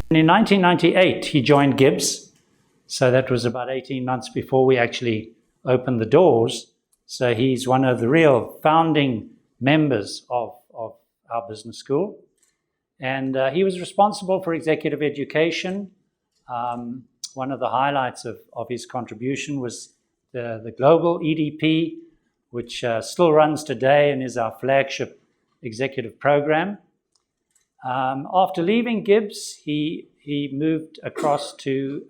And in 1998, he joined GIBS. So that was about 18 months before we actually opened the doors. So he's one of the real founding members of our business school. And he was responsible for executive education. One of the highlights of his contribution was the global EDP, which still runs today and is our flagship executive program. After leaving GIBS, he moved across to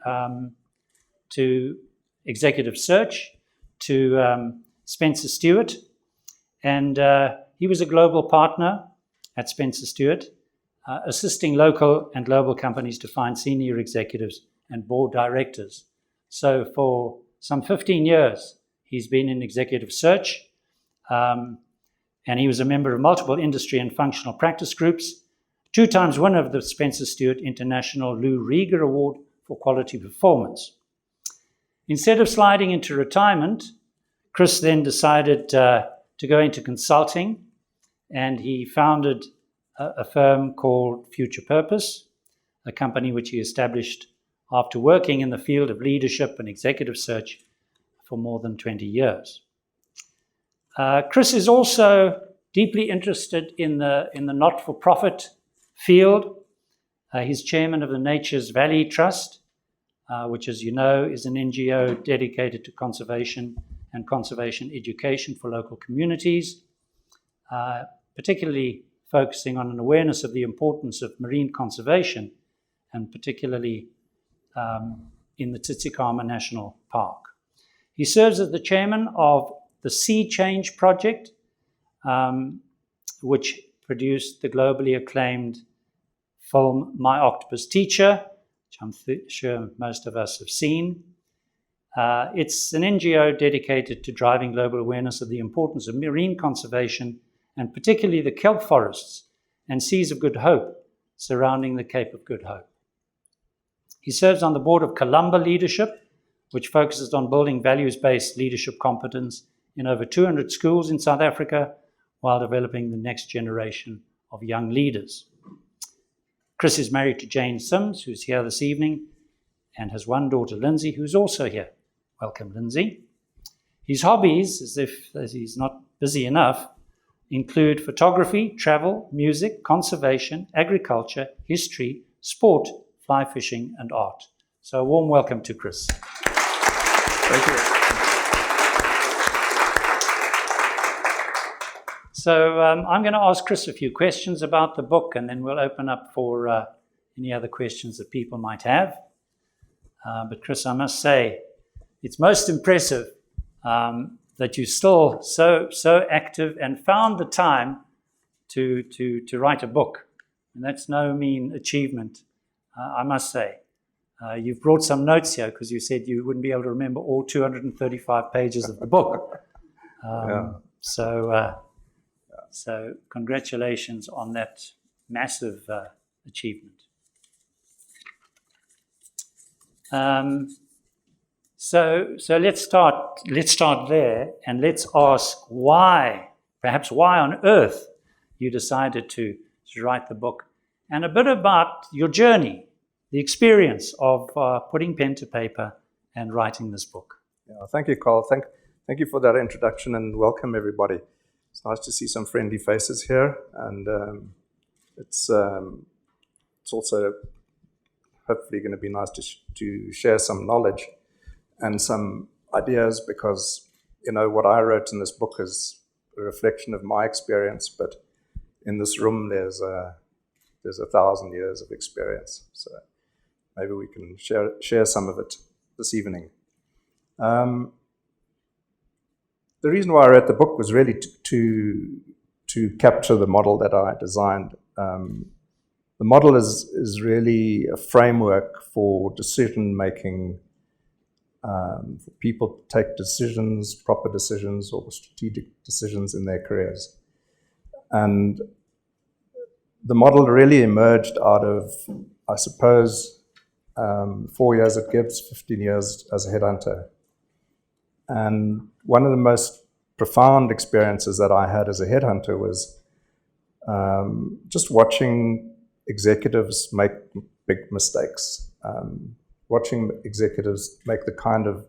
executive search, to Spencer Stuart, and he was a global partner at Spencer Stuart, assisting local and global companies to find senior executives and board directors. So for some 15 years, he's been in executive search, and he was a member of multiple industry and functional practice groups, 2 times winner of the Spencer Stuart International Lou Rieger Award for Quality Performance. Instead of sliding into retirement, Chris then decided to go into consulting, and he founded a firm called Future Purpose, a company which he established after working in the field of leadership and executive search for more than 20 years. Chris is also deeply interested in the not-for-profit field. He's chairman of the Nature's Valley Trust, which, as you know, is an NGO dedicated to conservation and conservation education for local communities, particularly focusing on an awareness of the importance of marine conservation, and particularly in the Tsitsikamma National Park. He serves as the chairman of the Sea Change Project, which produced the globally acclaimed film My Octopus Teacher, which I'm sure most of us have seen. It's an NGO dedicated to driving global awareness of the importance of marine conservation, and particularly the kelp forests and seas of good hope surrounding the Cape of Good Hope. He serves on the board of Columba Leadership, which focuses on building values-based leadership competence in over 200 schools in South Africa while developing the next generation of young leaders. Chris is married to Jane Sims, who's here this evening, and has one daughter, Lindsay, who's also here. Welcome, Lindsay. His hobbies, as he's not busy enough, include photography, travel, music, conservation, agriculture, history, sport, fly fishing, and art. So a warm welcome to Chris. Thank you. So I'm going to ask Chris a few questions about the book, and then we'll open up for any other questions that people might have. But Chris, I must say, it's most impressive that you're still so active and found the time to write a book. And that's no mean achievement, I must say. You've brought some notes here because you said you wouldn't be able to remember all 235 pages of the book. So congratulations on that massive achievement. So let's start there, and let's ask why on earth you decided to write the book, and a bit about your journey, the experience of putting pen to paper and writing this book. Yeah, thank you, Carl. Thank you for that introduction, and welcome everybody. It's nice to see some friendly faces here, and it's also hopefully going to be nice to share some knowledge and some ideas, because what I wrote in this book is a reflection of my experience, but in this room there's 1,000 years of experience, so maybe we can share some of it this evening. The reason why I wrote the book was really to capture the model that I designed. The model is really a framework for decision making, for people to take decisions, proper decisions, or strategic decisions in their careers. And the model really emerged out of, I suppose, 4 years at GIBS, 15 years as a headhunter. And one of the most profound experiences that I had as a headhunter was just watching executives make big mistakes. Watching executives make the kind of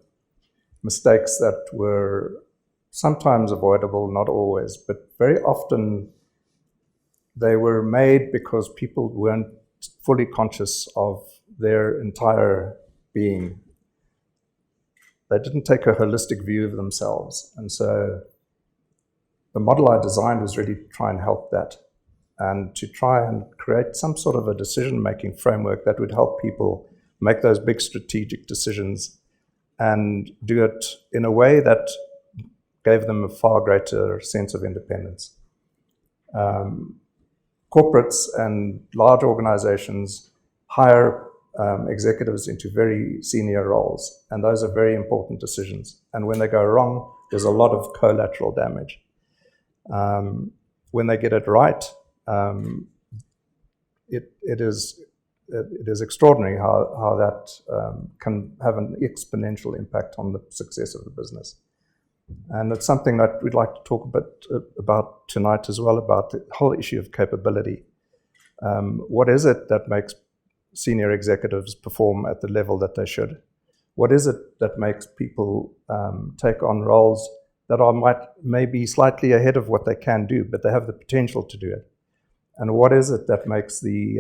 mistakes that were sometimes avoidable, not always, but very often they were made because people weren't fully conscious of their entire being. They didn't take a holistic view of themselves. And so the model I designed was really to try and help that, and to try and create some sort of a decision-making framework that would help people make those big strategic decisions and do it in a way that gave them a far greater sense of independence. Corporates and large organizations hire executives into very senior roles, and those are very important decisions. And when they go wrong, there's a lot of collateral damage. When they get it right, it is extraordinary how that can have an exponential impact on the success of the business. And it's something that we'd like to talk a bit about tonight as well, about the whole issue of capability. What is it that makes senior executives perform at the level that they should? What is it that makes people take on roles that are maybe slightly ahead of what they can do, but they have the potential to do it? And what is it that makes the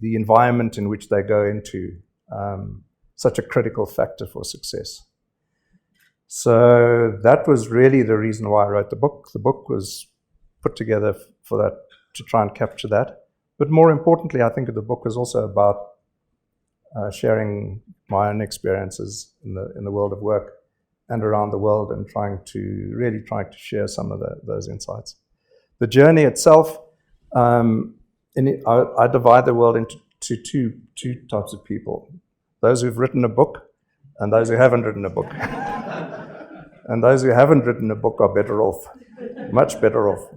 environment in which they go into such a critical factor for success? So that was really the reason why I wrote the book. The book was put together for that, to try and capture that. But more importantly, I think the book was also about sharing my own experiences in the world of work and around the world, and trying to share some of those insights. The journey itself, I divide the world into two types of people: those who've written a book and those who haven't written a book. And those who haven't written a book are better off, much better off.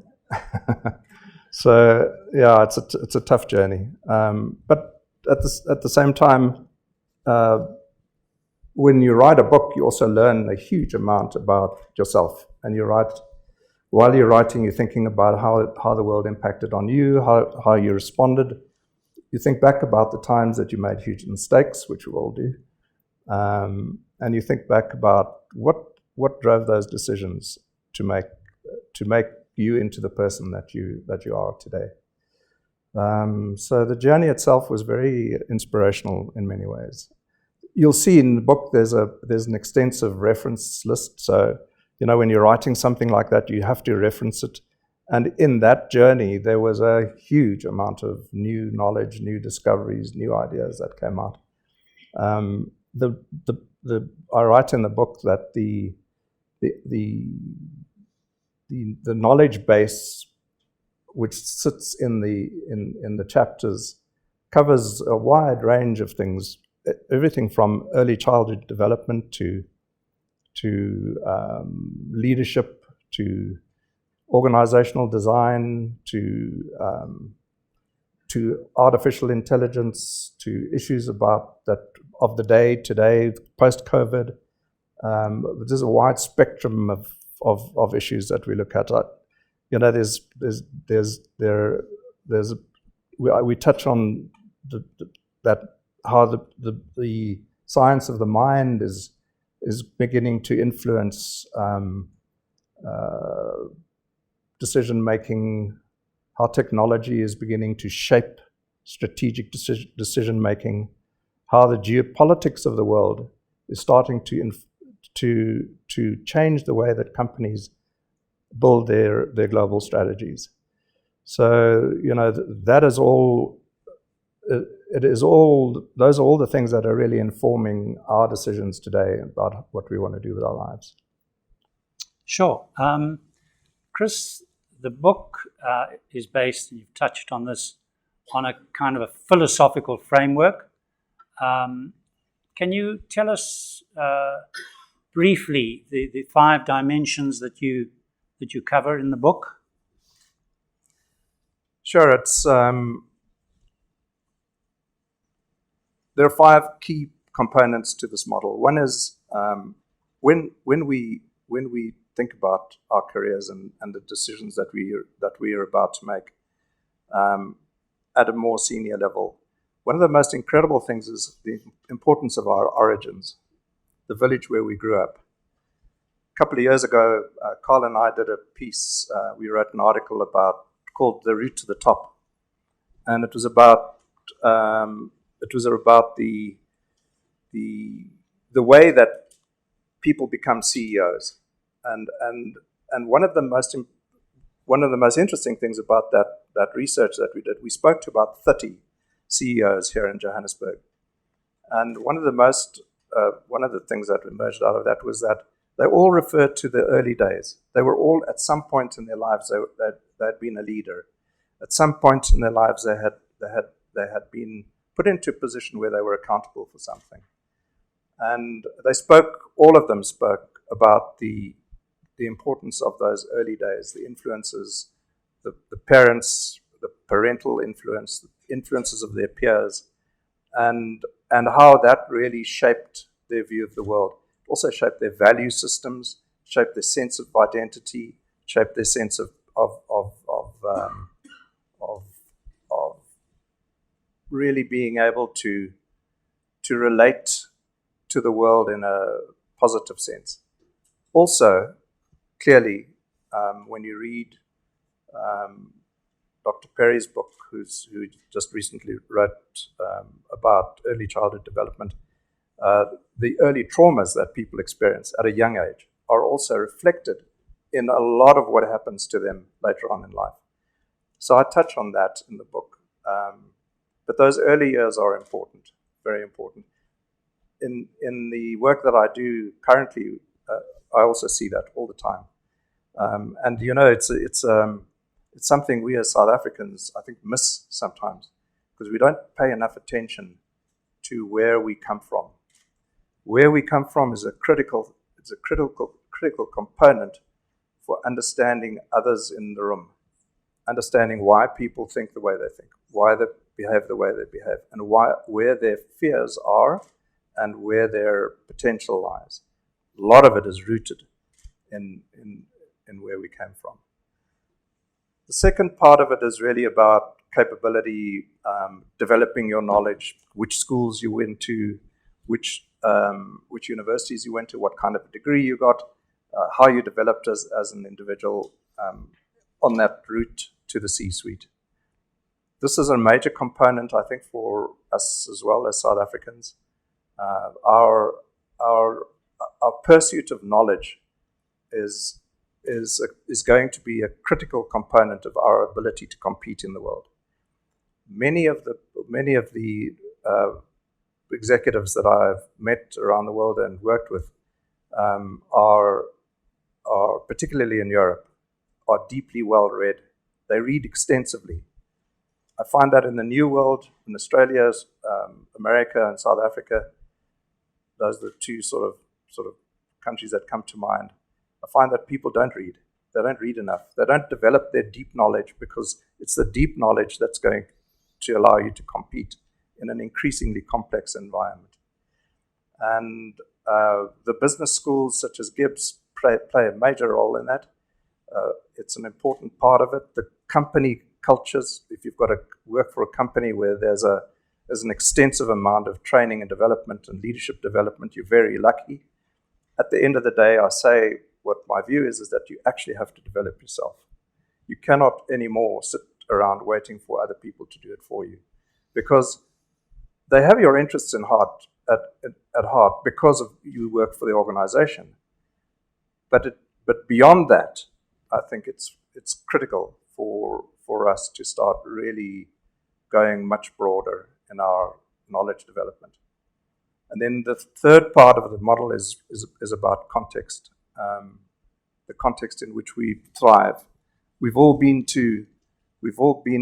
So yeah, it's a tough journey. But at the same time, when you write a book, you also learn a huge amount about yourself. And while you're writing, you're thinking about how the world impacted on you, how you responded. You think back about the times that you made huge mistakes, which we all do, and you think back about what drove those decisions to make you into the person that you are today. So the journey itself was very inspirational in many ways. You'll see in the book there's an extensive reference list. So when you're writing something like that, you have to reference it. And in that journey, there was a huge amount of new knowledge, new discoveries, new ideas that came out. I write in the book that the knowledge base which sits in the chapters covers a wide range of things, everything from early childhood development to leadership, to organizational design, to artificial intelligence, to issues about that of the day today, post-COVID. There's a wide spectrum of issues that we look at. We touch on how the science of the mind is beginning to influence decision making, how technology is beginning to shape strategic decision making, how the geopolitics of the world is starting to change the way that companies build their global strategies. So that is all. Those are all the things that are really informing our decisions today about what we want to do with our lives. Sure. Chris, the book is based, and you've touched on this, on a kind of a philosophical framework. Can you tell us briefly the 5 dimensions that you cover in the book? Sure. It's there are 5 key components to this model. One is when we think about our careers and the decisions that we are about to make. at a more senior level, one of the most incredible things is the importance of our origins, the village where we grew up. A couple of years ago, Carl and I did a piece. We wrote an article called "The Route to the Top," and it was about the way that people become CEOs, and one of the most interesting things about that research that we did, we spoke to about 30 CEOs here in Johannesburg, and one of the things that emerged out of that was that they all referred to the early days. They were all, at some point in their lives, they had been a leader. At some point in their lives, they had been put into a position where they were accountable for something. And all of them spoke about the importance of those early days, the influences, the parents, the parental influence, the influences of their peers, and how that really shaped their view of the world. It also shaped their value systems, shaped their sense of identity, shaped their sense of really being able to relate to the world in a positive sense. Also, clearly, when you read Dr. Perry's book, who just recently wrote about early childhood development, the early traumas that people experience at a young age are also reflected in a lot of what happens to them later on in life. So I touch on that in the book. But those early years are important, very important. In the work that I do currently, I also see that all the time. And it's something we as South Africans, I think, miss sometimes, because we don't pay enough attention to where we come from. Where we come from is a critical component for understanding others in the room, understanding why people think the way they think, why they behave the way they behave, and where their fears are and where their potential lies. A lot of it is rooted in where we came from. The second part of it is really about capability, developing your knowledge, which schools you went to, which universities you went to, what kind of a degree you got, how you developed as an individual on that route to the C-suite. This is a major component, I think, for us as well as South Africans. Our pursuit of knowledge is going to be a critical component of our ability to compete in the world. Many of the executives that I've met around the world and worked with are particularly in Europe, are deeply well read. They read extensively. I find that in the New World, in Australia, America, and South Africa, those are the two sort of countries that come to mind. I find that people don't read. They don't read enough. They don't develop their deep knowledge, because it's the deep knowledge that's going to allow you to compete in an increasingly complex environment. And the business schools such as GIBS play a major role in that. It's an important part of it. The company cultures, if you've got to work for a company where there's an extensive amount of training and development and leadership development, you're very lucky. At the end of the day, I say what my view is that you actually have to develop yourself. You cannot anymore sit around waiting for other people to do it for you, because they have your interests at heart because of you work for the organization. But beyond that, I think it's critical for us to start really going much broader in our knowledge development. And then the third part of the model is about context, the context in which we thrive. We've all been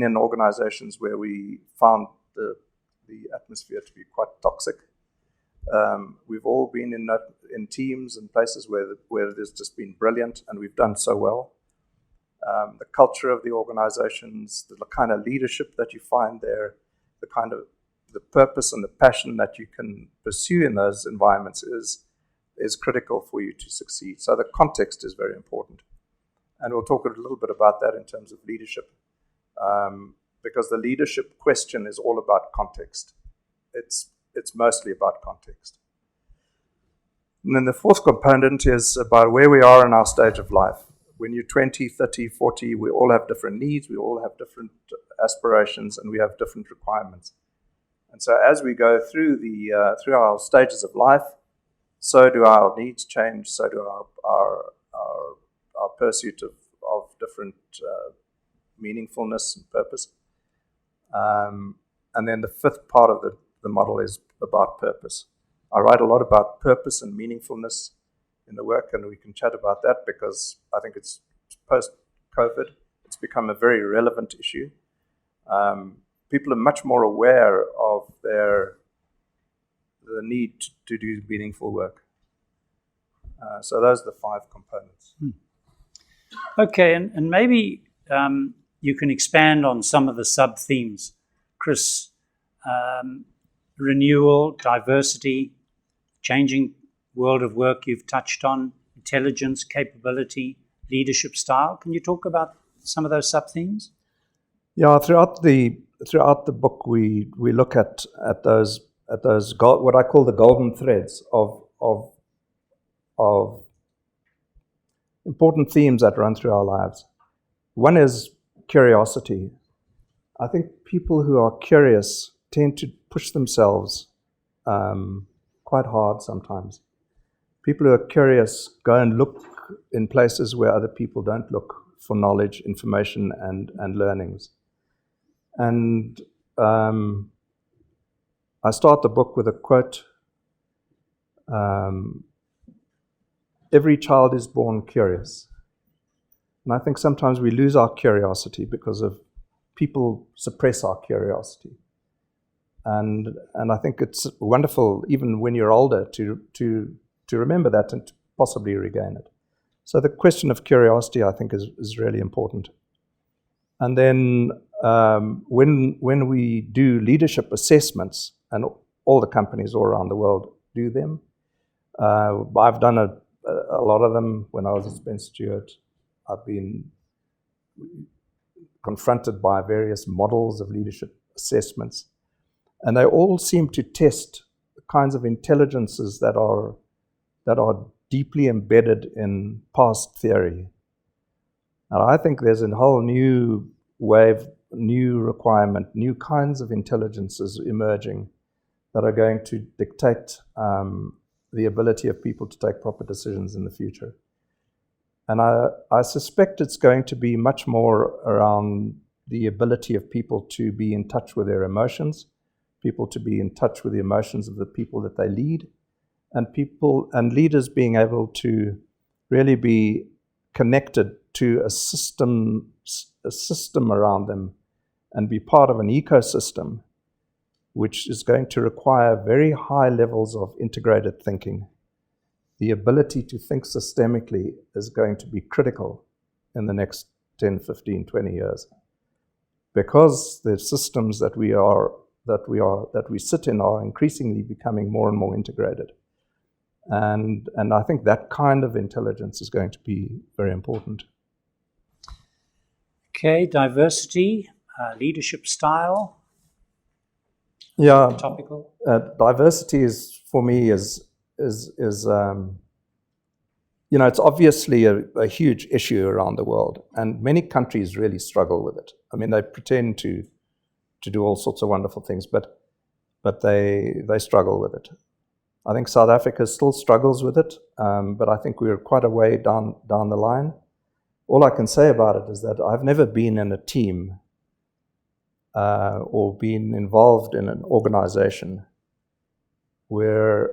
in organizations where we found the atmosphere to be quite toxic. We've all been in teams and places where there's just been brilliant, and we've done so well. The culture of the organizations, the kind of leadership that you find there, the purpose and the passion that you can pursue in those environments is critical for you to succeed. So the context is very important. And we'll talk a little bit about that in terms of leadership. because the leadership question is all about context. It's mostly about context. And then the fourth component is about where we are in our stage of life. When you're 20, 30, 40, we all have different needs, we all have different aspirations, and we have different requirements. And so as we go through through our stages of life, so do our needs change, so do our pursuit of different meaningfulness and purpose. And then the fifth part of the model is about purpose. I write a lot about purpose and meaningfulness in the work, and we can chat about that because I think it's post-COVID. It's become a very relevant issue. People are much more aware of the need to do meaningful work. So those are the 5 components. Okay, and maybe you can expand on some of the sub-themes. Chris, renewal, diversity, changing world of work you've touched on, intelligence, capability, leadership style. Can you talk about some of those sub-themes? Yeah, throughout the book, we look at those what I call the golden threads of important themes that run through our lives. One is curiosity. I think people who are curious tend to push themselves quite hard sometimes. People who are curious go and look in places where other people don't look for knowledge, information, and learnings. And I start the book with a quote. Every child is born curious. And I think sometimes we lose our curiosity because of people suppress our curiosity. And I think it's wonderful, even when you're older, to remember that and to possibly regain it. So the question of curiosity, I think, is really important. And then when we do leadership assessments, and all the companies all around the world do them, I've done a lot of them when I was at Spencer Stuart. I've been confronted by various models of leadership assessments, and they all seem to test the kinds of intelligences that are deeply embedded in past theory. And I think there's a whole new wave, new requirement, new kinds of intelligences emerging that are going to dictate the ability of people to take proper decisions in the future. And I suspect it's going to be much more around the ability of people to be in touch with their emotions, people to be in touch with the emotions of the people that they lead, and leaders being able to really be connected to a system around them and be part of an ecosystem which is going to require very high levels of integrated thinking. The ability to think systemically is going to be critical in the next 10, 15, 20 years, because the systems that we sit in are increasingly becoming more and more integrated. And I think that kind of intelligence is going to be very important. Okay, diversity, leadership style. Yeah, Topical. Diversity is, for me, is it's obviously a huge issue around the world, and many countries really struggle with it. I mean, they pretend to do all sorts of wonderful things, but they struggle with it. I think South Africa still struggles with it, but I think we're quite a way down the line. All I can say about it is that I've never been in a team or been involved in an organization where,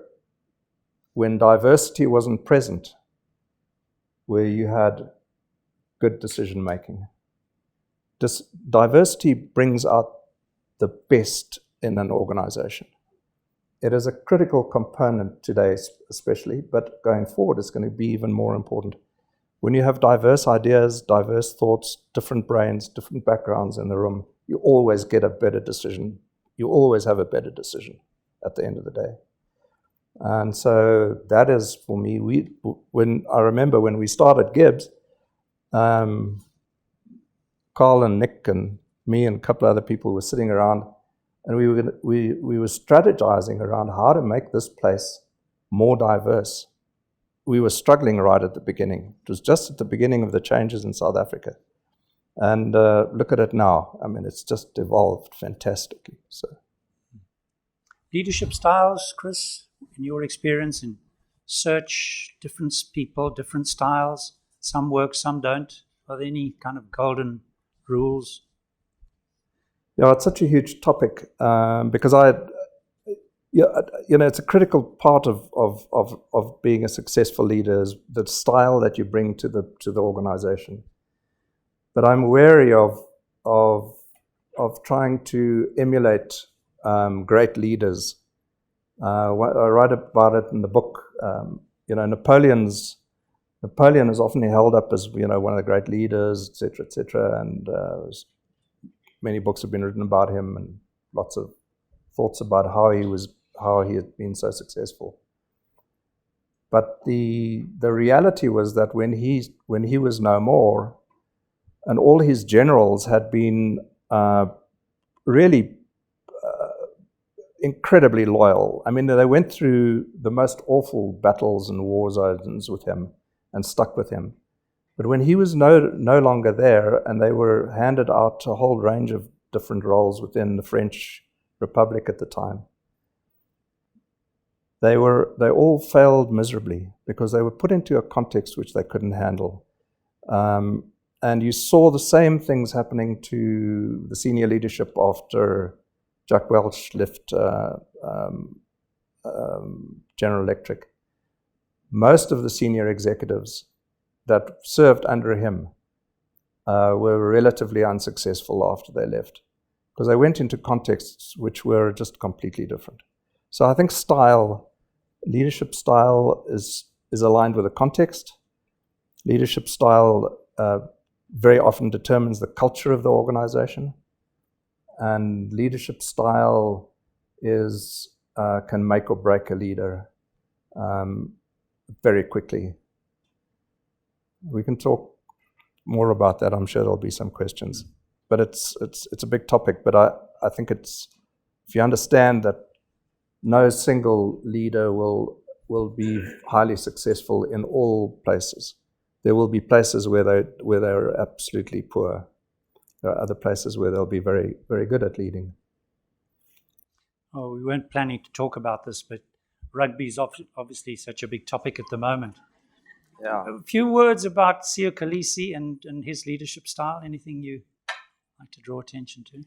when diversity wasn't present, where you had good decision making. Diversity brings out the best in an organization. It is a critical component today, especially, but going forward, it's going to be even more important. When you have diverse ideas, diverse thoughts, different brains, different backgrounds in the room, you always get a better decision. You always have a better decision at the end of the day. And so that is, for me, I remember when we started GIBS, Carl and Nick and me and a couple of other people were sitting around, and we were strategizing around how to make this place more diverse. We were struggling right at the beginning. It was just at the beginning of the changes in South Africa. And look at it now. I mean, it's just evolved fantastically. So, leadership styles, Chris, in your experience in search, different people, different styles, some work, some don't. Are there any kind of golden rules? Yeah, it's such a huge topic because it's a critical part of being a successful leader is the style that you bring to the organization. But I'm wary of trying to emulate great leaders. I write about it in the book. Napoleon is often held up as one of the great leaders, etc., etc. And many books have been written about him, and lots of thoughts about how he had been so successful. But the reality was that when he was no more, and all his generals had been really incredibly loyal. I mean, they went through the most awful battles and war zones with him and stuck with him. But when he was no longer there, and they were handed out a whole range of different roles within the French Republic at the time, they all failed miserably because they were put into a context which they couldn't handle. And you saw the same things happening to the senior leadership after Jack Welch left General Electric. Most of the senior executives that served under him were relatively unsuccessful after they left because they went into contexts which were just completely different. So I think leadership style is aligned with the context. Leadership style very often determines the culture of the organization, and leadership style can make or break a leader very quickly. We can talk more about that. I'm sure there'll be some questions, but it's a big topic. But I think if you understand that no single leader will be highly successful in all places. There will be places where they're absolutely poor. There are other places where they'll be very, very good at leading. Oh, we weren't planning to talk about this, but rugby is obviously such a big topic at the moment. Yeah. A few words about Siya Kolisi and his leadership style. Anything you like to draw attention to?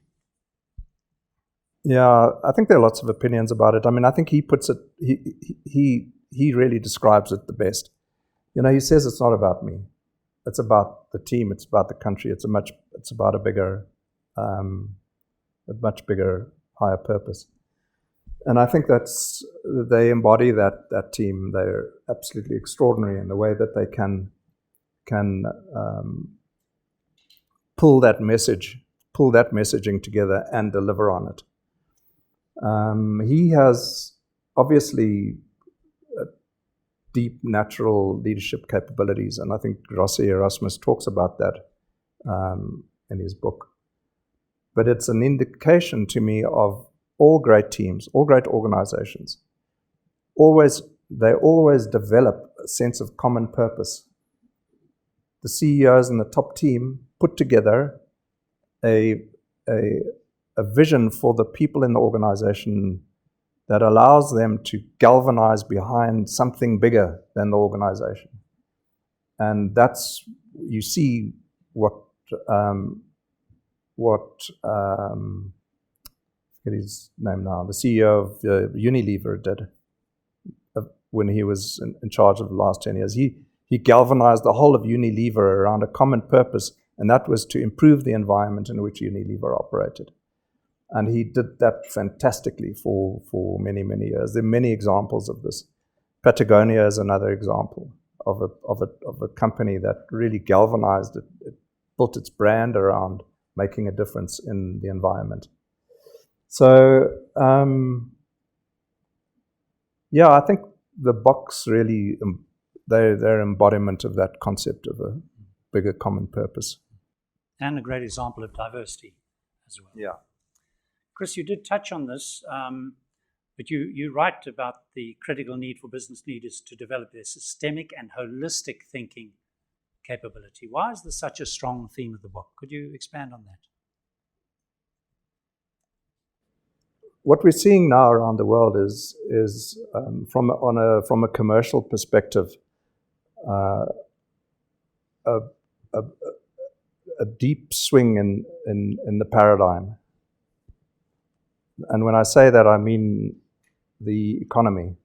Yeah, I think there are lots of opinions about it. I mean, I think he puts it. He really describes it the best. He says it's not about me. It's about the team. It's about the country. It's about a much bigger, higher purpose. And I think they embody that team. They're absolutely extraordinary in the way that they can pull that messaging together and deliver on it. He has obviously deep natural leadership capabilities, and I think Rossi Erasmus talks about that in his book. But it's an indication to me of all great teams, all great organizations. They always develop a sense of common purpose. The CEOs and the top team put together a vision for the people in the organization that allows them to galvanize behind something bigger than the organization. And that's, you see what forget his name now, the CEO of Unilever did when he was in charge of the last 10 years. He galvanized the whole of Unilever around a common purpose, and that was to improve the environment in which Unilever operated. And he did that fantastically for many, many years. There are many examples of this. Patagonia is another example of a company that really galvanized it. It built its brand around making a difference in the environment. So, I think the Boks really, they're embodiment of that concept of a bigger common purpose. And a great example of diversity. as well. Yeah. Chris, you did touch on this, but you write about the critical need for business leaders to develop their systemic and holistic thinking capability. Why is this such a strong theme of the book? Could you expand on that? What we're seeing now around the world is from a commercial perspective, a deep swing in the paradigm. And when I say that, I mean the economy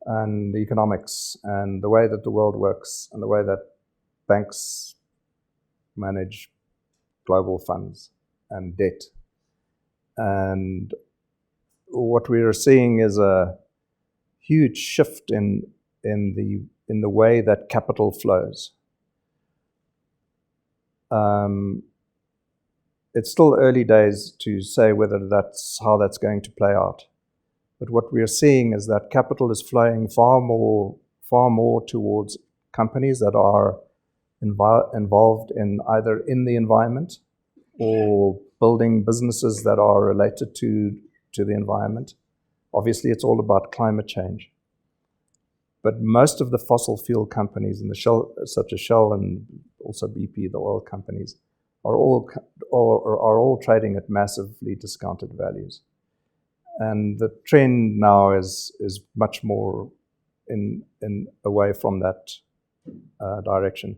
and the economics and the way that the world works and the way that banks manage global funds and debt. And what we are seeing is a huge shift in the way that capital flows. It's still early days to say whether that's how that's going to play out. But what we are seeing is that capital is flowing far more towards companies that are involved in either in the environment or building businesses that are related to the environment. Obviously, it's all about climate change. But most of the fossil fuel companies, and such as Shell and also BP, the oil companies, are all trading at massively discounted values. And the trend now is much more in away from that direction.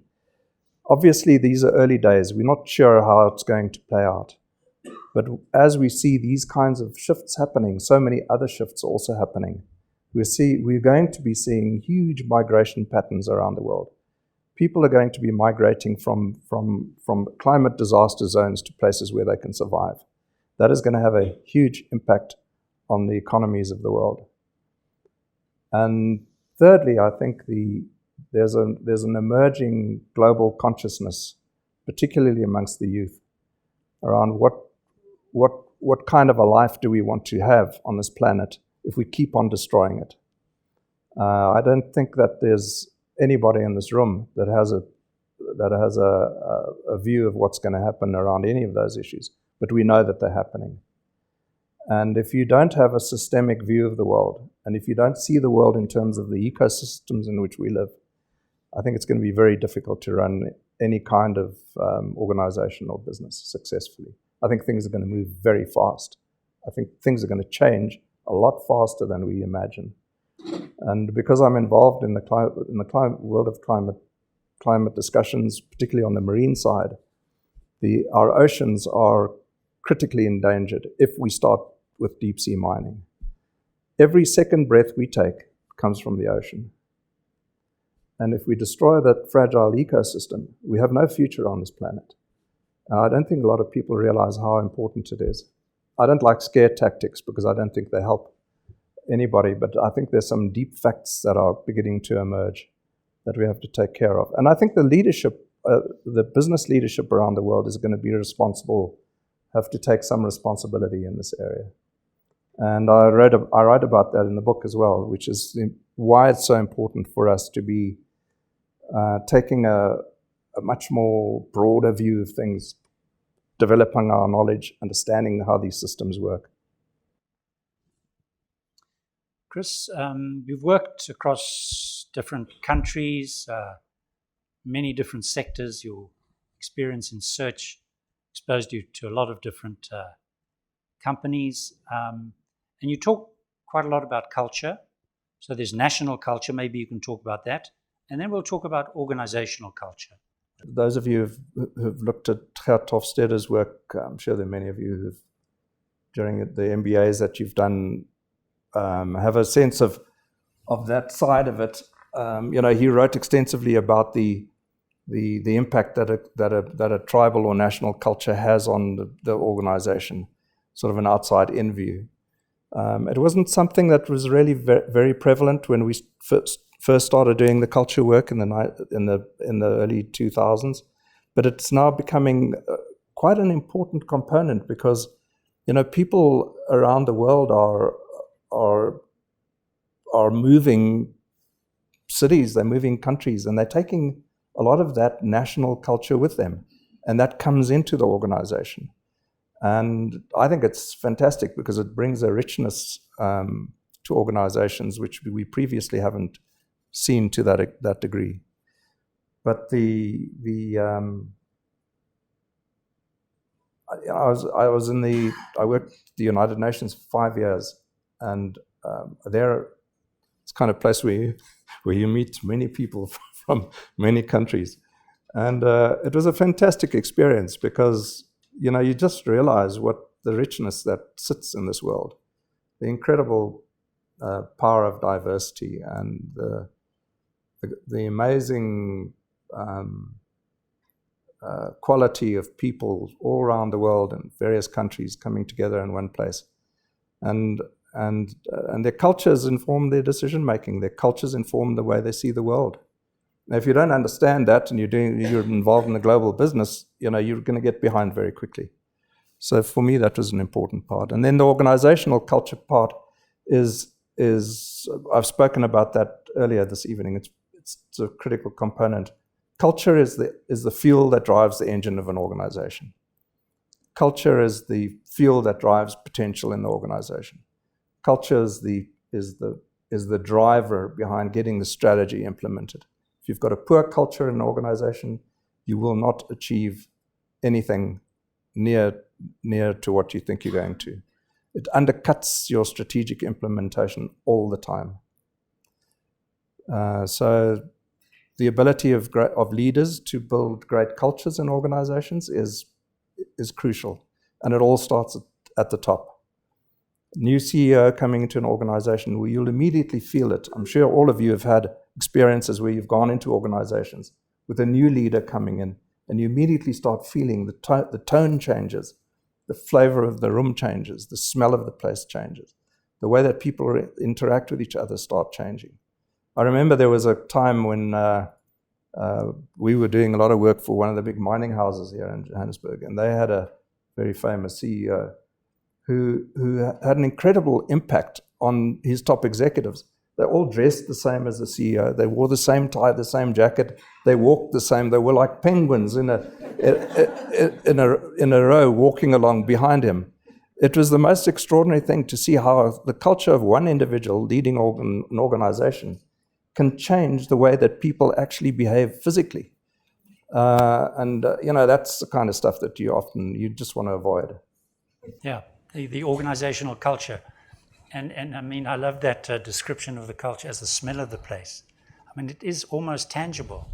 Obviously, these are early days. We're not sure how it's going to play out. But as we see these kinds of shifts happening, so many other shifts are also happening. We're going to be seeing huge migration patterns around the world. People are going to be migrating from climate disaster zones to places where they can survive. That is going to have a huge impact on the economies of the world. And thirdly, I think there's an emerging global consciousness, particularly amongst the youth, around what kind of a life do we want to have on this planet if we keep on destroying it. I don't think that there's anybody in this room that has a view of what's going to happen around any of those issues, but we know that they're happening. And if you don't have a systemic view of the world, and if you don't see the world in terms of the ecosystems in which we live, I think it's going to be very difficult to run any kind of organization or business successfully. I think things are going to move very fast. I think things are going to change a lot faster than we imagine. And because I'm involved in the world of climate discussions, particularly on the marine side, our oceans are critically endangered if we start with deep sea mining. Every second breath we take comes from the ocean. And if we destroy that fragile ecosystem, we have no future on this planet. And I don't think a lot of people realize how important it is. I don't like scare tactics because I don't think they help anybody, but I think there's some deep facts that are beginning to emerge that we have to take care of. And I think the leadership, the business leadership around the world is going to be responsible, have to take some responsibility in this area. And I write about that in the book as well, which is why it's so important for us to be taking a much more broader view of things, developing our knowledge, understanding how these systems work. Chris, you've worked across different countries, many different sectors. Your experience in search exposed you to a lot of different companies. And you talk quite a lot about culture. So there's national culture. Maybe you can talk about that. And then we'll talk about organizational culture. Those of you who've looked at Gert Hofstadter's work, I'm sure there are many of you who've, during the MBAs that you've done, have a sense of that side of it. He wrote extensively about the impact that a tribal or national culture has on the organization, sort of an outside-in view. It wasn't something that was really very prevalent when we first started doing the culture work in the early 2000s, but it's now becoming quite an important component because people around the world are moving cities, they're moving countries, and they're taking a lot of that national culture with them, and that comes into the organization. And I think it's fantastic because it brings a richness to organizations which we previously haven't seen to that degree. But I worked at the United Nations for 5 years, and there it's kind of place where you meet many people from many countries, and it was a fantastic experience because you just realize what the richness that sits in this world, the incredible power of diversity, and the amazing quality of people all around the world in various countries coming together in one place, and their cultures inform their decision making. Their cultures inform the way they see the world. Now, if you don't understand that and you're involved in the global business, you're going to get behind very quickly. So for me, that was an important part. And then the organizational culture part is I've spoken about that earlier this evening. It's a critical component. Culture is the fuel that drives the engine of an organization. Culture is the fuel that drives potential in the organization. Culture is the driver behind getting the strategy implemented. If you've got a poor culture in an organization, you will not achieve anything near to what you think you're going to. It undercuts your strategic implementation all the time. So the ability of leaders to build great cultures in organizations is crucial, and it all starts at the top. New CEO coming into an organization where you'll immediately feel it. I'm sure all of you have had experiences where you've gone into organizations with a new leader coming in, and you immediately start feeling the tone changes, the flavor of the room changes, the smell of the place changes, the way that people interact with each other start changing. I remember there was a time when we were doing a lot of work for one of the big mining houses here in Johannesburg, and they had a very famous CEO who had an incredible impact on his top executives. They all dressed the same as the CEO. They wore the same tie, the same jacket. They walked the same. They were like penguins in a row walking along behind him. It was the most extraordinary thing to see how the culture of one individual leading an organization can change the way that people actually behave physically. That's the kind of stuff that you just want to avoid. Yeah, the organizational culture. And I mean, I love that description of the culture as the smell of the place. I mean, it is almost tangible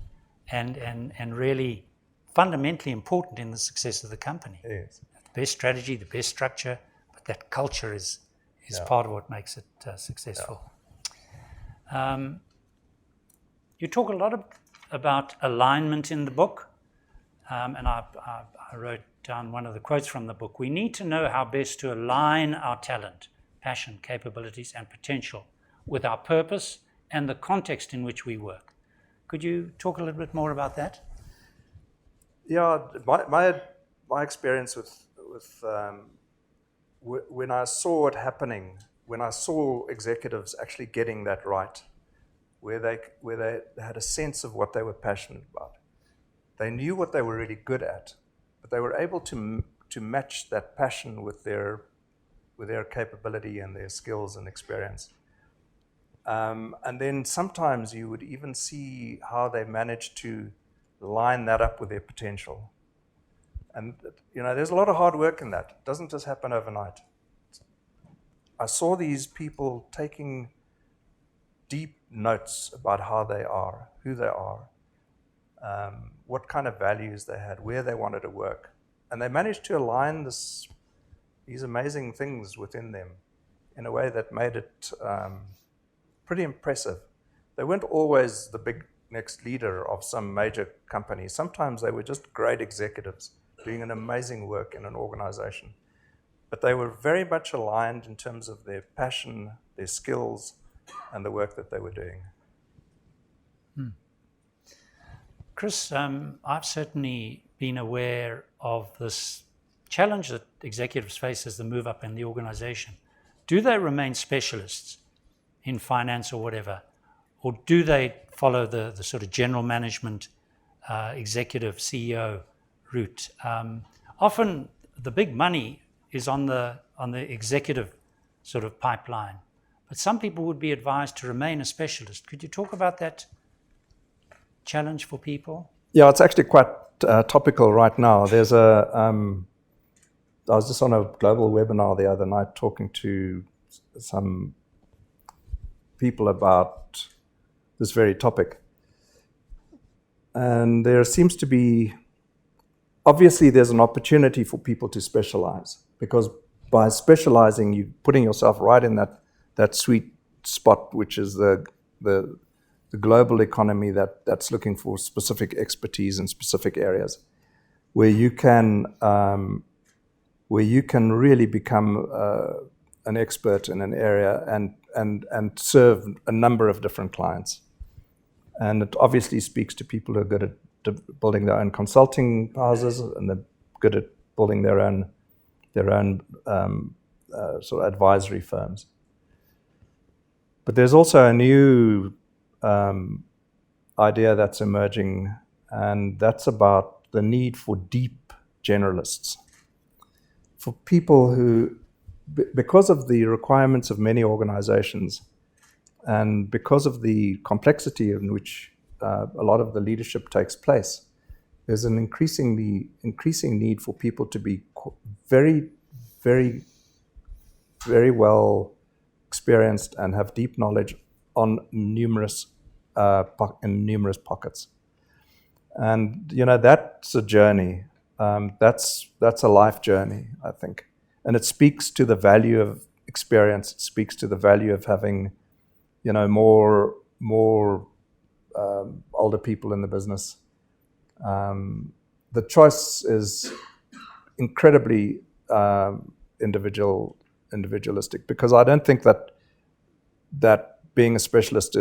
and really fundamentally important in the success of the company. Yes. The best strategy, the best structure, but that culture is part of what makes it successful. Yeah. You talk a lot about alignment in the book, and I wrote down one of the quotes from the book. We need to know how best to align our talent, passion, capabilities, and potential with our purpose and the context in which we work. Could you talk a little bit more about that? Yeah, my experience with when I saw it happening, when I saw executives actually getting that right, where they had a sense of what they were passionate about. They knew what they were really good at, but they were able to match that passion with their capability and their skills and experience. And then sometimes you would even see how they managed to line that up with their potential. And there's a lot of hard work in that. It doesn't just happen overnight. I saw these people taking deep notes about how they are, who they are, what kind of values they had, where they wanted to work. And they managed to align these amazing things within them in a way that made it pretty impressive. They weren't always the big next leader of some major company. Sometimes they were just great executives doing an amazing work in an organization. But they were very much aligned in terms of their passion, their skills, and the work that they were doing. Chris, I've certainly been aware of this challenge that executives face as they move up in the organization. Do they remain specialists in finance or whatever? Or do they follow the sort of general management, executive, CEO route? Often the big money is on the executive sort of pipeline, but some people would be advised to remain a specialist. Could you talk about that challenge for people? Yeah, it's actually quite topical right now. There's I was just on a global webinar the other night talking to some people about this very topic. And there seems to be, obviously there's an opportunity for people to specialize, because by specializing, you're putting yourself right in that sweet spot, which is the global economy that's looking for specific expertise in specific areas, where you can really become an expert in an area and serve a number of different clients. And it obviously speaks to people who are good at building their own consulting houses, and they're good at building their own sort of advisory firms. But there's also a new idea that's emerging, and that's about the need for deep generalists. For people who, because of the requirements of many organizations, and because of the complexity in which a lot of the leadership takes place, there's an increasing need for people to be very, very, very well experienced and have deep knowledge on numerous pockets. And that's a journey. That's a life journey, I think, and it speaks to the value of experience. It speaks to the value of having more older people in the business. The choice is incredibly individualistic, because I don't think that being a specialist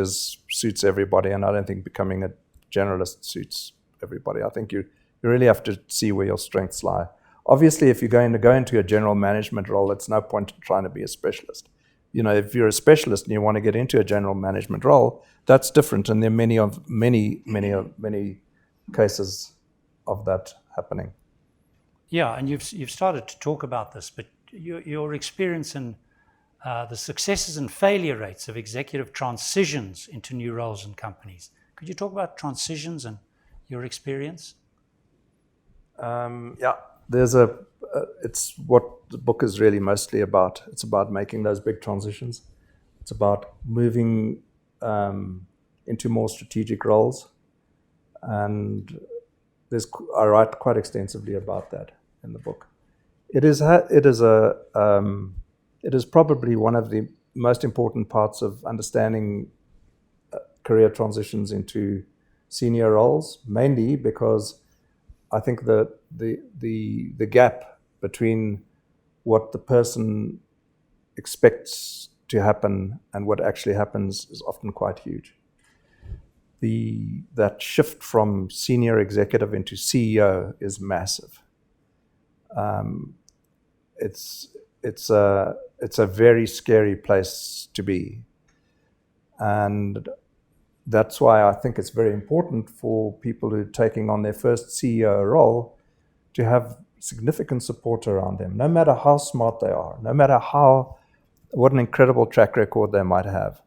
suits everybody, and I don't think becoming a generalist suits everybody. I think you really have to see where your strengths lie. Obviously, if you're going to go into a general management role, it's no point in trying to be a specialist. If you're a specialist and you want to get into a general management role, that's different, and there are many cases of that happening. Yeah, and you've started to talk about this, but your experience in the successes and failure rates of executive transitions into new roles in companies. Could you talk about transitions and your experience? Yeah, it's what the book is really mostly about. It's about making those big transitions. It's about moving into more strategic roles, and I write quite extensively about that in the book. It is probably one of the most important parts of understanding career transitions into senior roles, mainly because I think the gap between what the person expects to happen and what actually happens is often quite huge. That shift from senior executive into CEO is massive. It's a very scary place to be, and that's why I think it's very important for people who are taking on their first CEO role to have significant support around them, no matter how smart they are, no matter what an incredible track record they might have,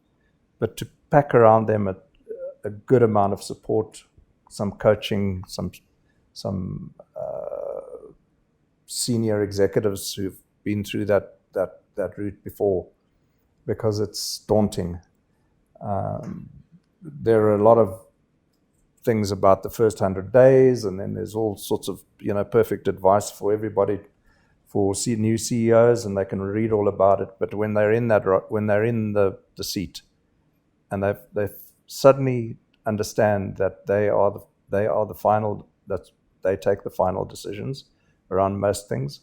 but to pack around them a good amount of support, some coaching, some senior executives who've been through that route before, because it's daunting. There are a lot of things about the first 100 days, and then there's all sorts of perfect advice for everybody, for new CEOs, and they can read all about it. But when they're in the seat, and they suddenly understand that they are the final, that they take the final decisions around most things,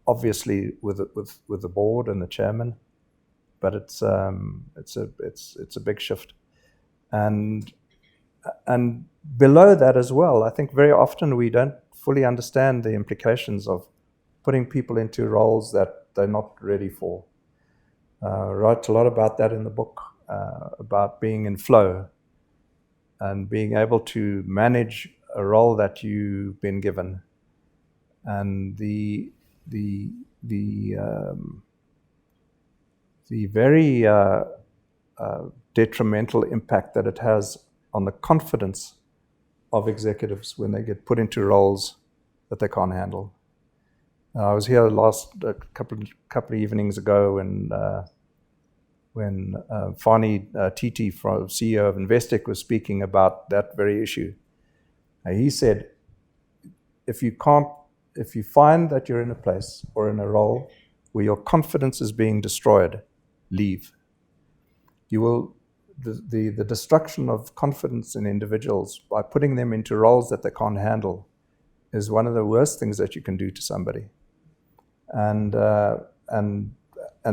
obviously with the board and the chairman, but it's a big shift. And below that as well, I think very often we don't fully understand the implications of putting people into roles that they're not ready for. Write a lot about that in the book, about being in flow and being able to manage a role that you've been given, and the the very detrimental impact that it has on the confidence of executives when they get put into roles that they can't handle. I was here a couple of evenings ago when Fani Titi, CEO of Investec, was speaking about that very issue. He said, if you find that you're in a place or in a role where your confidence is being destroyed, leave. The destruction of confidence in individuals by putting them into roles that they can't handle is one of the worst things that you can do to somebody. And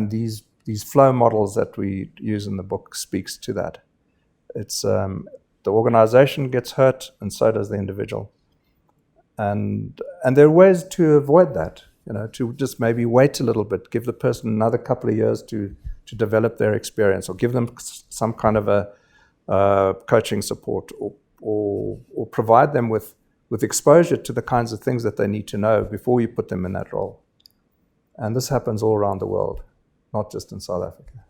these flow models that we use in the book speaks to that. It's the organization gets hurt, and so does the individual. And there are ways to avoid that. To just maybe wait a little bit, give the person another couple of years to develop their experience, or give them some kind of a coaching support, or provide them with exposure to the kinds of things that they need to know before you put them in that role. And this happens all around the world, not just in South Africa.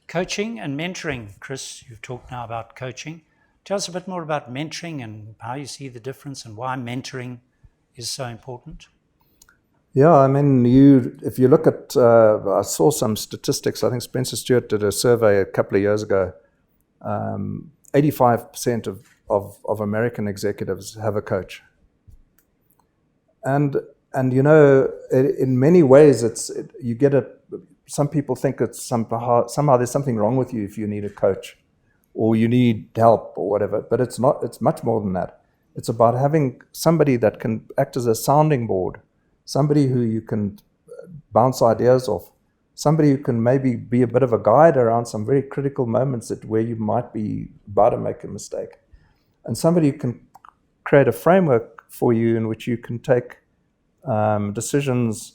Coaching and mentoring. Chris, you've talked now about coaching. Tell us a bit more about mentoring and how you see the difference and why mentoring is so important. Yeah, I mean, if you look at, I saw some statistics. I think Spencer Stuart did a survey a couple of years ago. 85% of American executives have a coach. And in many ways, some people think it's somehow there's something wrong with you if you need a coach or you need help or whatever. But it's not. It's much more than that. It's about having somebody that can act as a sounding board, somebody who you can bounce ideas off, somebody who can maybe be a bit of a guide around some very critical moments where you might be about to make a mistake, and somebody who can create a framework for you in which you can take decisions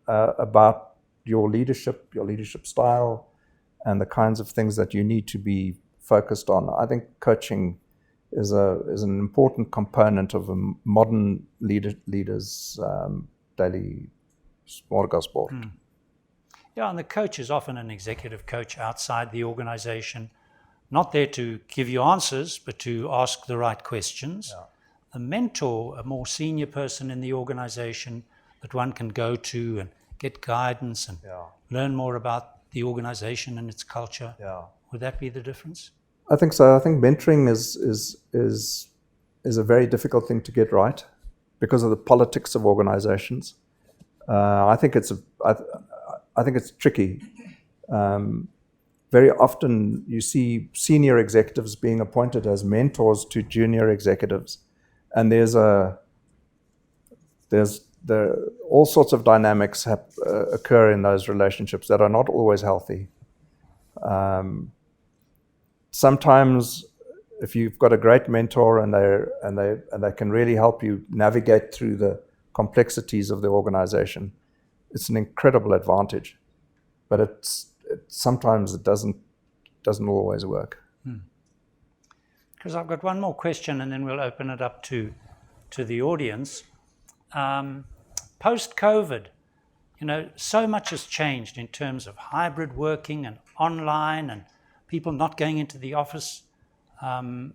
about your leadership style, and the kinds of things that you need to be focused on. I think coaching is an important component of a modern leader's daily smorgasbord. Mm. Yeah, and the coach is often an executive coach outside the organization, not there to give you answers, but to ask the right questions. Yeah. A mentor, a more senior person in the organization that one can go to and get guidance and learn more about the organization and its culture. Yeah. Would that be the difference? I think so. I think mentoring is a very difficult thing to get right because of the politics of organizations. I think it's tricky. Very often you see senior executives being appointed as mentors to junior executives, and there's all sorts of dynamics occur in those relationships that are not always healthy. Sometimes, if you've got a great mentor and they can really help you navigate through the complexities of the organization, it's an incredible advantage. But sometimes it doesn't always work. Because I've got one more question, and then we'll open it up to the audience. Post-COVID, so much has changed in terms of hybrid working and online and people not going into the office, for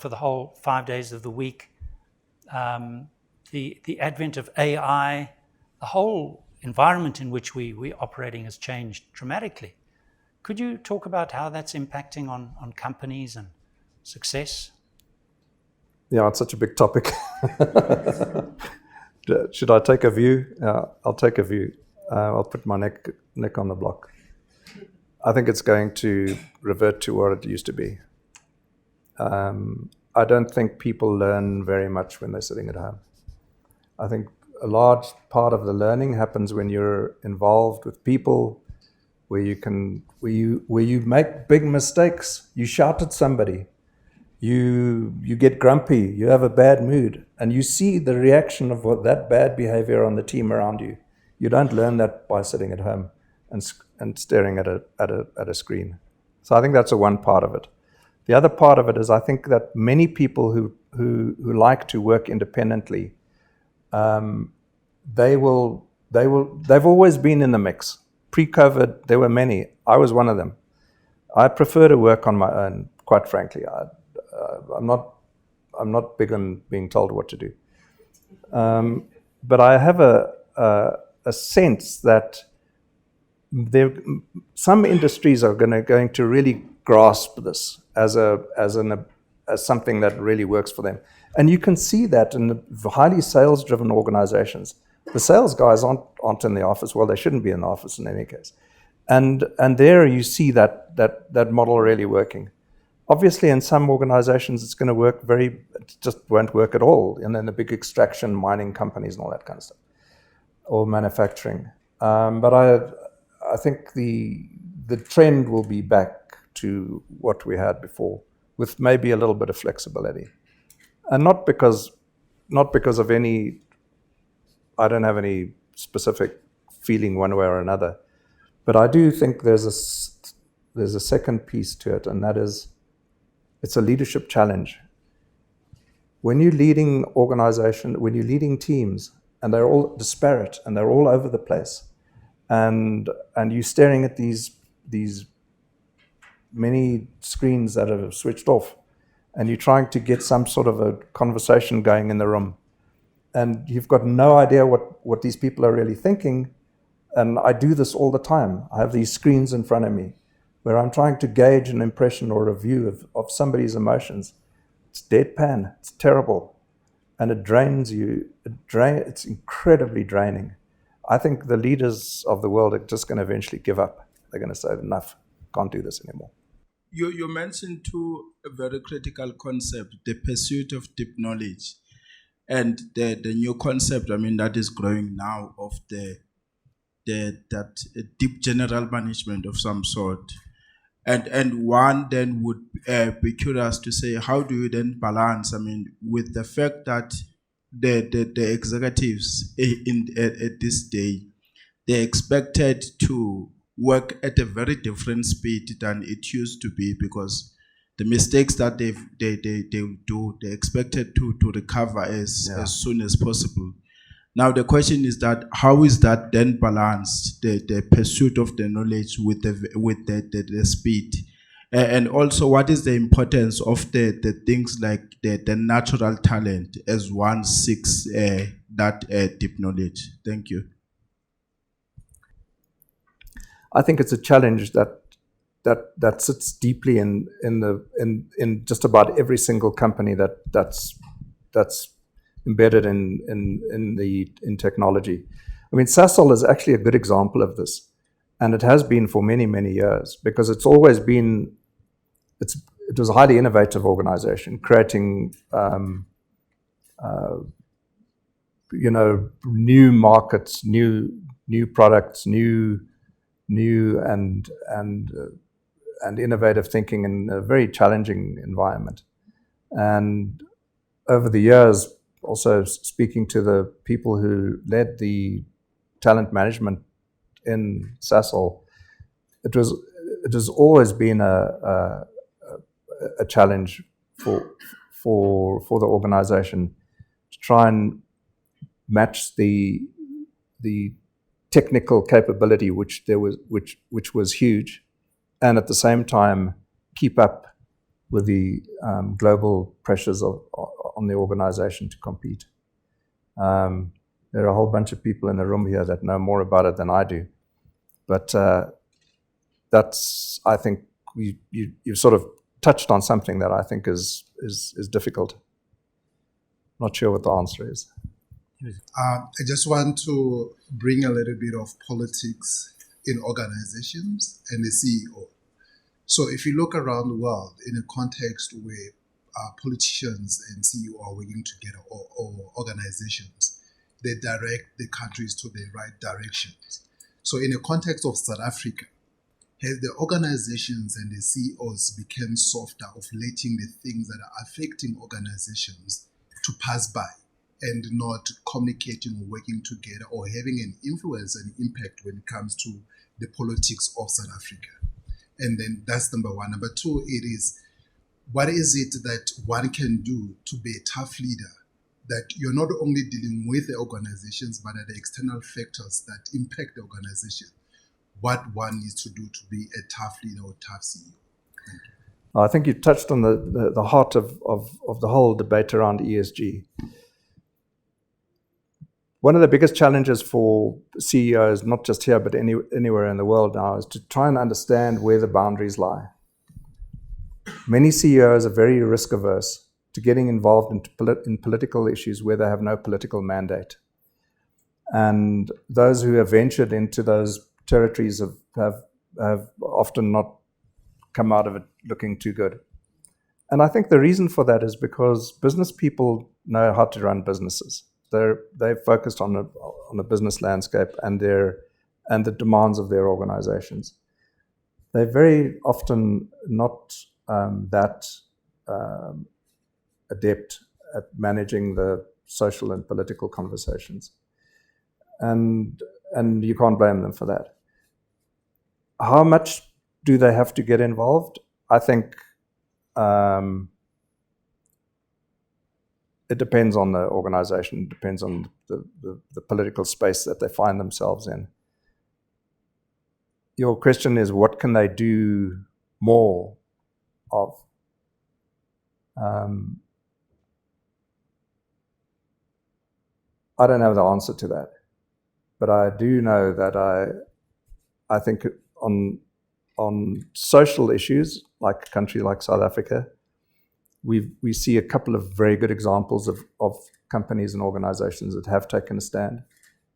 the whole 5 days of the week. The advent of AI, the whole environment in which we're operating has changed dramatically. Could you talk about how that's impacting on companies and success? Yeah, it's such a big topic. Should I take a view? I'll take a view. I'll put my neck on the block. I think it's going to revert to what it used to be. I don't think people learn very much when they're sitting at home. I think a large part of the learning happens when you're involved with people, where you make big mistakes. You shout at somebody. You get grumpy. You have a bad mood, and you see the reaction of that bad behavior on the team around you. You don't learn that by sitting at home and staring at a screen. So I think that's one part of it. The other part of it is I think that many people who like to work independently, they've always been in the mix. Pre-COVID, there were many. I was one of them. I prefer to work on my own, quite frankly. I'm not big on being told what to do. But I have a sense that some industries are going to really grasp this as something that really works for them. And you can see that in the highly sales-driven organizations. The sales guys aren't in the office. Well, they shouldn't be in the office in any case. And there you see that model really working. Obviously, in some organizations, it's going to work it just won't work at all. And then the big extraction mining companies and all that kind of stuff, or manufacturing. But I think the trend will be back to what we had before, with maybe a little bit of flexibility, and not because of any. I don't have any specific feeling one way or another, but I do think there's a second piece to it, and that is it's a leadership challenge. When you're leading when you're leading teams, and they're all disparate and they're all over the place, and you're staring at these many screens that are switched off, and you're trying to get some sort of a conversation going in the room, and you've got no idea what these people are really thinking. And I do this all the time. I have these screens in front of me where I'm trying to gauge an impression or a view of somebody's emotions. It's deadpan. It's terrible. And it drains you. It's incredibly draining. I think the leaders of the world are just going to eventually give up. They're going to say, enough, can't do this anymore. You mentioned a very critical concept, the pursuit of deep knowledge. And the new concept, that is growing now of that deep general management of some sort. And one then would be curious to say, how do you then balance, with the fact that the executives at this day, they're expected to work at a very different speed than it used to be, because the mistakes that they do, they're expected to recover as soon as possible. Now the question is that how is that then balanced, the pursuit of the knowledge with the speed, and also what is the importance of the things like the natural talent as one seeks that deep knowledge? Thank you. I think it's a challenge that sits deeply in just about every single company that's embedded in technology. Sasol is actually a good example of this, and it has been for many, many years, because it's always been it was a highly innovative organization, creating new markets, new products, new and innovative thinking in a very challenging environment. And over the years, also speaking to the people who led the talent management in Sasol, it has always been a challenge for the organization to try and match the technical capability which was huge, and at the same time keep up with the global pressures on the organization to compete. There are a whole bunch of people in the room here that know more about it than I do, but I think you've sort of touched on something that I think is difficult. Not sure what the answer is. I just want to bring a little bit of politics in organizations and the CEO. So if you look around the world in a context where politicians and CEO are working together, or organizations, they direct the countries to the right directions. So in the context of South Africa, has the organizations and the CEOs become softer of letting the things that are affecting organizations to pass by, and not communicating or working together or having an influence and impact when it comes to the politics of South Africa? And then that's number one. Number two, it is, what is it that one can do to be a tough leader that you're not only dealing with the organizations, but at the external factors that impact the organization, what one needs to do to be a tough leader or tough CEO. I think you touched on the heart of the whole debate around ESG. One of the biggest challenges for CEOs, not just here, but anywhere in the world now, is to try and understand where the boundaries lie. Many CEOs are very risk averse to getting involved in political issues where they have no political mandate. And those who have ventured into those territories have often not come out of it looking too good. And I think the reason for that is because business people know how to run businesses. They're focused on a business landscape and the demands of their organizations. They're very often not that adept at managing the social and political conversations, and you can't blame them for that. How much do they have to get involved? I think it depends on the organization, it depends on the political space that they find themselves in. Your question is, what can they do more of? I don't have the answer to that, but I do know that I think on social issues, like a country like South Africa, we see a couple of very good examples of companies and organizations that have taken a stand,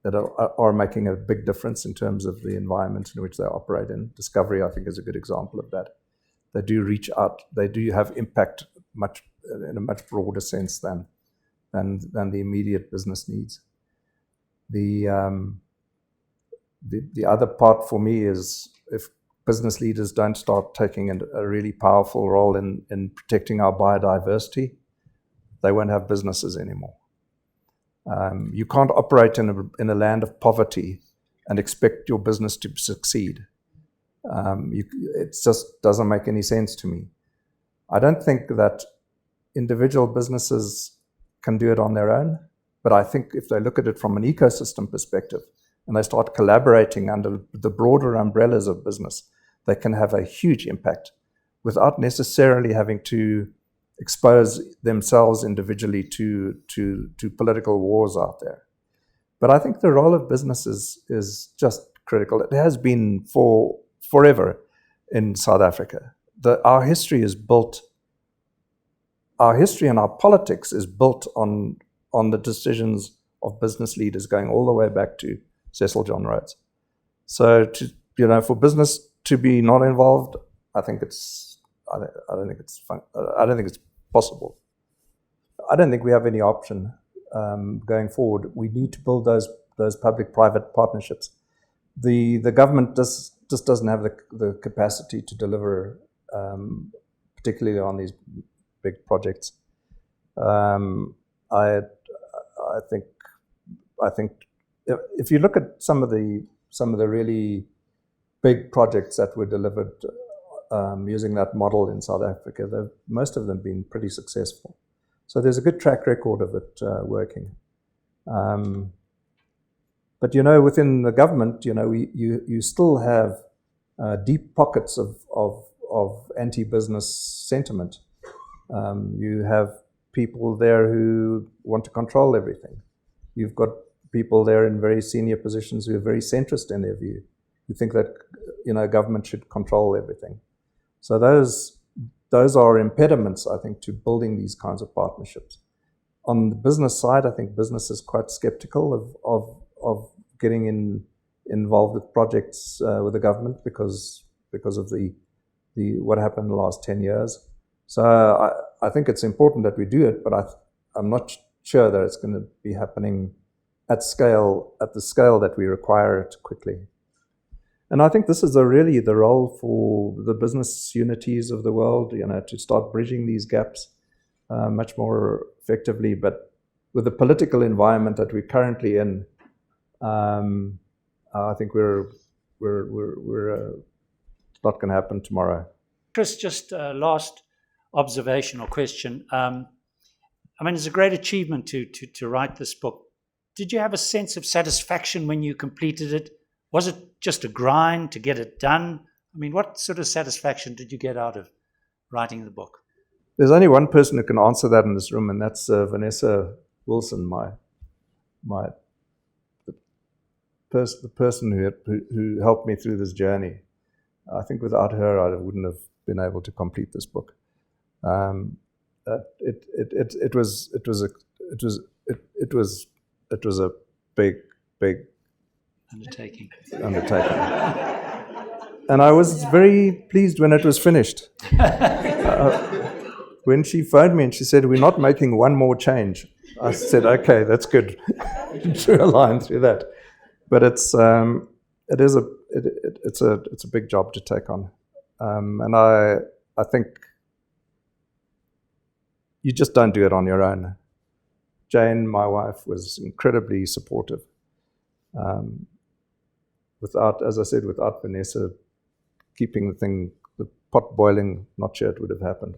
that are making a big difference in terms of the environment in which they operate in. Discovery, I think, is a good example of that. They do reach out. They do have impact in a much broader sense than the immediate business needs. The other part for me is, if business leaders don't start taking a really powerful role in protecting our biodiversity, they won't have businesses anymore. You can't operate in a land of poverty and expect your business to succeed. It just doesn't make any sense to me. I don't think that individual businesses can do it on their own, but I think if they look at it from an ecosystem perspective and they start collaborating under the broader umbrellas of business, they can have a huge impact without necessarily having to expose themselves individually to political wars out there. But I think the role of business is just critical. It has been for forever in South Africa. Our history and our politics is built on the decisions of business leaders going all the way back to Cecil John Rhodes. So for business to be not involved, I don't think it's possible. I don't think we have any option going forward. We need to build those public-private partnerships. The government just doesn't have the capacity to deliver, particularly on these big projects. I think if you look at some of the really big projects that were delivered using that model in South Africa, most of them have been pretty successful. So there's a good track record of it working. But within the government, you still have deep pockets of anti-business sentiment. You have people there who want to control everything. You've got people there in very senior positions who are very centrist in their view, who think that government should control everything. So those are impediments, I think, to building these kinds of partnerships. On the business side, I think business is quite skeptical of getting involved with projects with the government because of the what happened in the last 10 years. So I think it's important that we do it, but I'm not sure that it's going to be happening at the scale that we require it quickly. And I think this is really the role for the business unities of the world, to start bridging these gaps much more effectively. But with the political environment that we're currently in, I think we're it's not going to happen tomorrow. Chris, just last observation or question. I mean, it's a great achievement to write this book. Did you have a sense of satisfaction when you completed it? Was it just a grind to get it done? I mean, what sort of satisfaction did you get out of writing the book? There's only one person who can answer that in this room, and that's Vanessa Wilson, the person who helped me through this journey. I think without her, I wouldn't have been able to complete this book. It was a big Undertaking. And I was very pleased when it was finished. When she phoned me and she said, "We're not making one more change," I said, "Okay, that's good." Drew a line through that. But it's a big job to take on, and I think you just don't do it on your own. Jane, my wife, was incredibly supportive. Without Vanessa keeping the pot boiling, not sure it would have happened.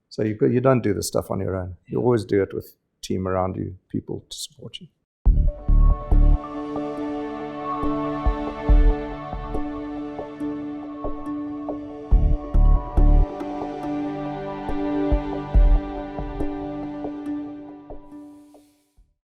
So you don't do this stuff on your own. You always do it with a team around you, people to support you.